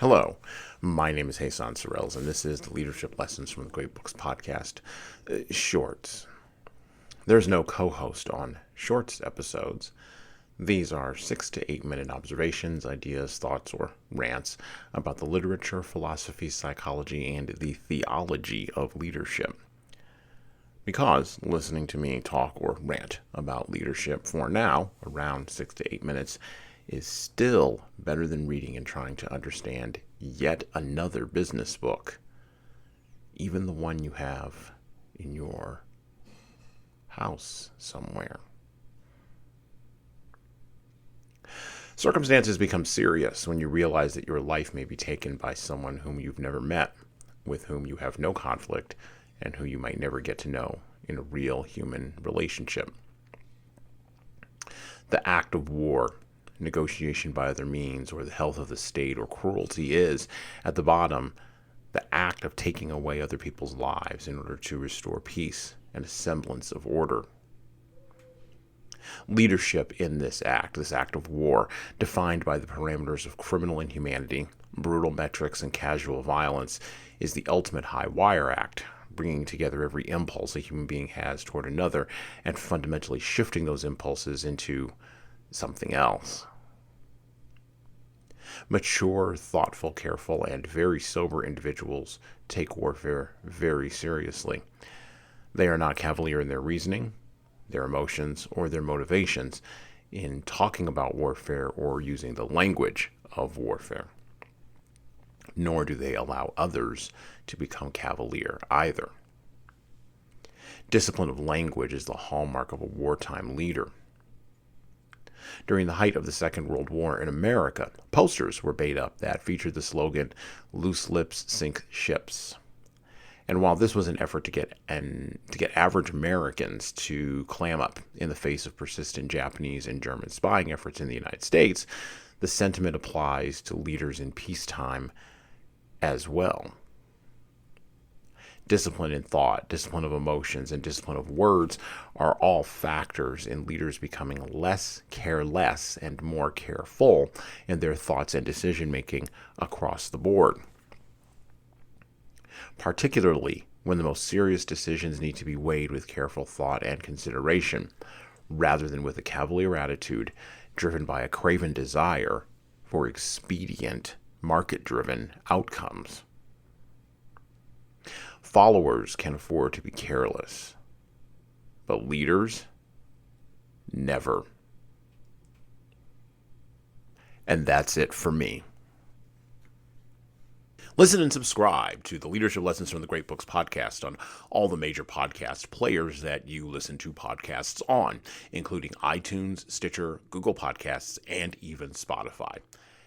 Hello, my name is Hassan Sorrells, and this is the Leadership Lessons from the Great Books podcast. Shorts. There's no co-host on Shorts episodes. These are 6 to 8 minute observations, ideas, thoughts, or rants about the literature, philosophy, psychology, and the theology of leadership. Because listening to me talk or rant about leadership for now, around 6 to 8 minutes, is still better than reading and trying to understand yet another business book, even the one you have in your house somewhere. Circumstances become serious when you realize that your life may be taken by someone whom you've never met, with whom you have no conflict, and who you might never get to know in a real human relationship. The act of war, negotiation by other means, or the health of the state, or cruelty is, at the bottom, the act of taking away other people's lives in order to restore peace and a semblance of order. Leadership in this act of war, defined by the parameters of criminal inhumanity, brutal metrics, and casual violence, is the ultimate high wire act, bringing together every impulse a human being has toward another and fundamentally shifting those impulses into something else. Mature, thoughtful, careful, and very sober individuals take warfare very seriously. They are not cavalier in their reasoning, their emotions, or their motivations in talking about warfare or using the language of warfare. Nor do they allow others to become cavalier either. Discipline of language is the hallmark of a wartime leader. During the height of the Second World War in America, posters were made up that featured the slogan, "Loose lips sink ships." And while this was an effort to get average Americans to clam up in the face of persistent Japanese and German spying efforts in the United States, the sentiment applies to leaders in peacetime as well. Discipline in thought, discipline of emotions, and discipline of words are all factors in leaders becoming less careless and more careful in their thoughts and decision-making across the board. Particularly when the most serious decisions need to be weighed with careful thought and consideration, rather than with a cavalier attitude driven by a craven desire for expedient, market-driven outcomes. Followers can afford to be careless, but leaders, never. And that's it for me. Listen and subscribe to the Leadership Lessons from the Great Books podcast on all the major podcast players that you listen to podcasts on, including iTunes, Stitcher, Google Podcasts, and even Spotify.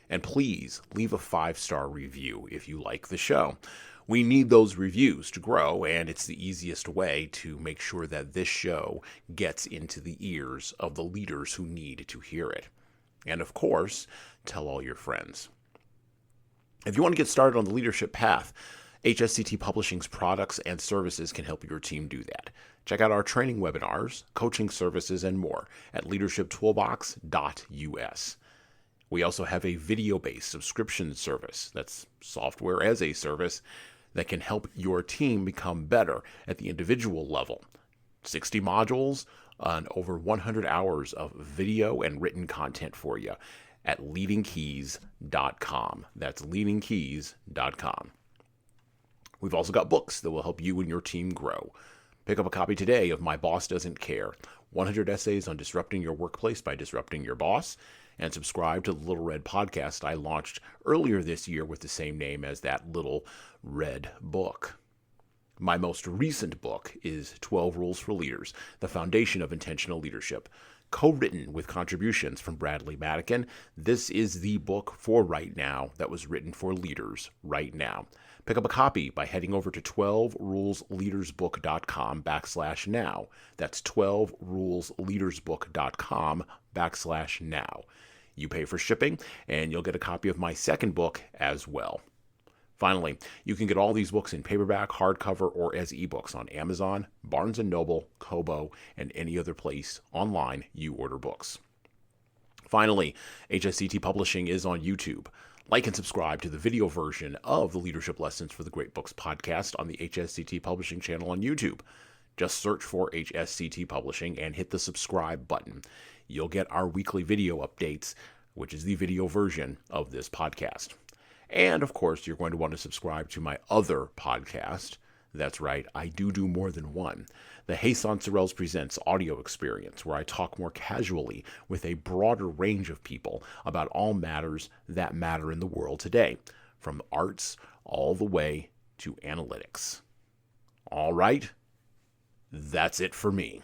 And please leave a 5-star review if you like the show. We need those reviews to grow, and it's the easiest way to make sure that this show gets into the ears of the leaders who need to hear it. And of course, tell all your friends. If you want to get started on the leadership path, HSCT Publishing's products and services can help your team do that. Check out our training webinars, coaching services, and more at leadershiptoolbox.us. We also have a video-based subscription service, that's software as a service, that can help your team become better at the individual level. 60 modules and over 100 hours of video and written content for you at leadingkeys.com. That's leadingkeys.com. We've also got books that will help you and your team grow. Pick up a copy today of My Boss Doesn't Care, 100 Essays on Disrupting Your Workplace by Disrupting Your Boss, and subscribe to the Little Red podcast I launched earlier this year with the same name as that Little Red book. My most recent book is 12 Rules for Leaders, The Foundation of Intentional Leadership. Co-written with contributions from Bradley Madigan, this is the book for right now that was written for leaders right now. Pick up a copy by heading over to 12rulesleadersbook.com/now. That's 12rulesleadersbook.com/now. You pay for shipping, and you'll get a copy of my second book as well. Finally, you can get all these books in paperback, hardcover, or as ebooks on Amazon, Barnes & Noble, Kobo, and any other place online you order books. Finally, HSCT Publishing is on YouTube. Like and subscribe to the video version of the Leadership Lessons for the Great Books podcast on the HSCT Publishing channel on YouTube. Just search for HSCT Publishing and hit the subscribe button. You'll get our weekly video updates, which is the video version of this podcast. And, of course, you're going to want to subscribe to my other podcast. That's right, I do more than one. The Hey Sansorels Presents audio experience, where I talk more casually with a broader range of people about all matters that matter in the world today, from arts all the way to analytics. All right, that's it for me.